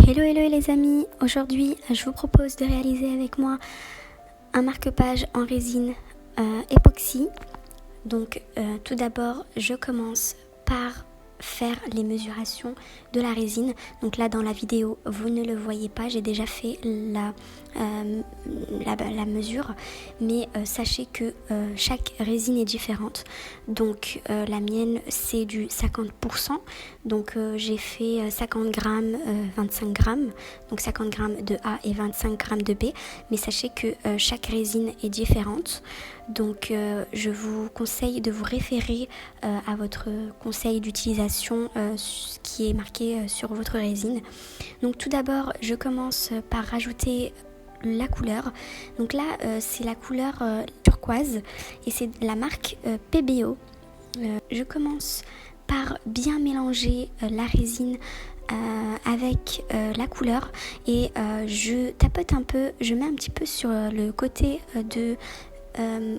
Hello les amis, aujourd'hui je vous propose de réaliser avec moi un marque-page en résine époxy. Donc tout d'abord je commence par faire les mesurations de la résine. Donc là dans la vidéo vous ne le voyez pas, j'ai déjà fait la mesure, mais sachez que chaque résine est différente. Donc la mienne c'est du 50%, donc j'ai fait 50 grammes, 25 grammes, donc 50 grammes de A et 25 grammes de B, mais sachez que chaque résine est différente. Donc je vous conseille de vous référer à votre conseil d'utilisation qui est marqué sur votre résine. Donc tout d'abord je commence par rajouter la couleur. Donc là c'est la couleur turquoise et c'est la marque PBO. Je commence par bien mélanger la résine avec la couleur et je tapote un peu, je mets un petit peu sur le côté de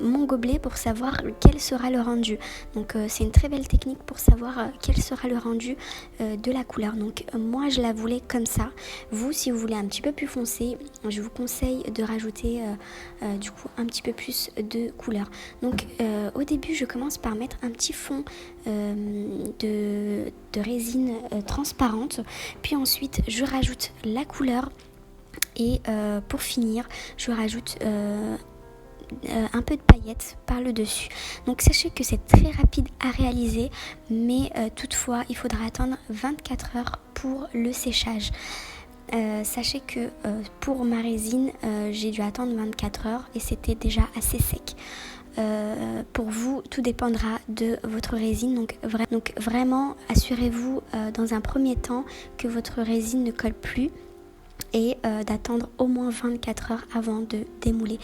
mon gobelet pour savoir quel sera le rendu. Donc c'est une très belle technique pour savoir quel sera le rendu de la couleur. Donc moi je la voulais comme ça. Vous, si vous voulez un petit peu plus foncé, je vous conseille de rajouter du coup un petit peu plus de couleur. Donc au début je commence par mettre un petit fond de résine transparente, puis ensuite je rajoute la couleur et pour finir je rajoute un peu de paillettes par le dessus. Donc sachez que c'est très rapide à réaliser, mais toutefois il faudra attendre 24 heures pour le séchage. Sachez que pour ma résine j'ai dû attendre 24 heures et c'était déjà assez sec. Pour vous, tout dépendra de votre résine, donc vraiment assurez-vous dans un premier temps que votre résine ne colle plus et d'attendre au moins 24 heures avant de démouler.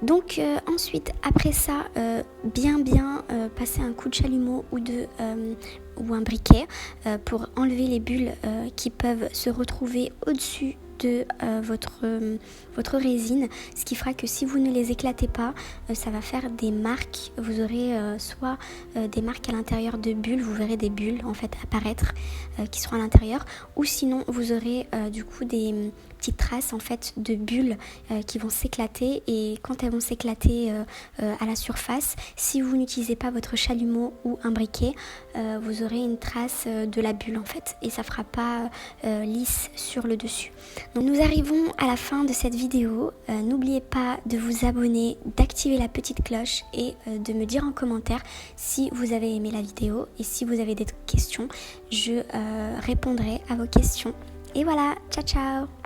Donc ensuite après ça bien passer un coup de chalumeau ou un briquet pour enlever les bulles qui peuvent se retrouver au-dessus de votre résine, ce qui fera que si vous ne les éclatez pas, ça va faire des marques. Vous aurez soit des marques à l'intérieur de bulles, vous verrez des bulles en fait apparaître qui seront à l'intérieur, ou sinon vous aurez du coup des petites traces en fait de bulles qui vont s'éclater, et quand elles vont s'éclater à la surface, si vous n'utilisez pas votre chalumeau ou un briquet, vous aurez une trace de la bulle en fait, et ça fera pas lisse sur le dessus. Donc nous arrivons à la fin de cette vidéo. N'oubliez pas de vous abonner, d'activer la petite cloche et de me dire en commentaire si vous avez aimé la vidéo, et si vous avez des questions, je répondrai à vos questions. Et voilà, ciao ciao.